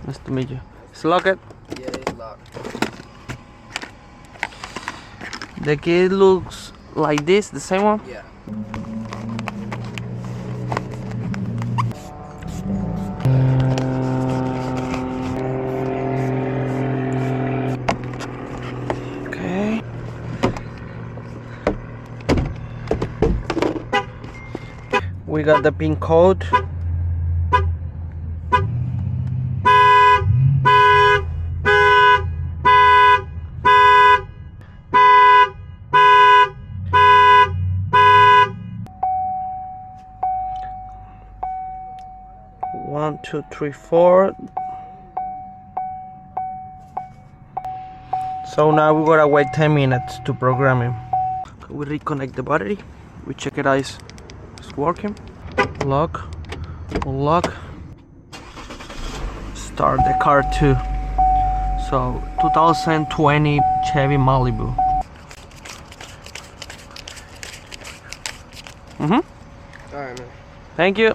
Nice to meet you. It's locked? Yeah, it's locked. The key looks like this, the same one? Yeah. Okay. We got the pin code. One, two, three, four. So now we gotta wait 10 minutes to program him. We reconnect the battery. We check it out. It's working. Lock. Unlock. Start the car too. So 2020 Chevy Malibu. Alright, man. Thank you.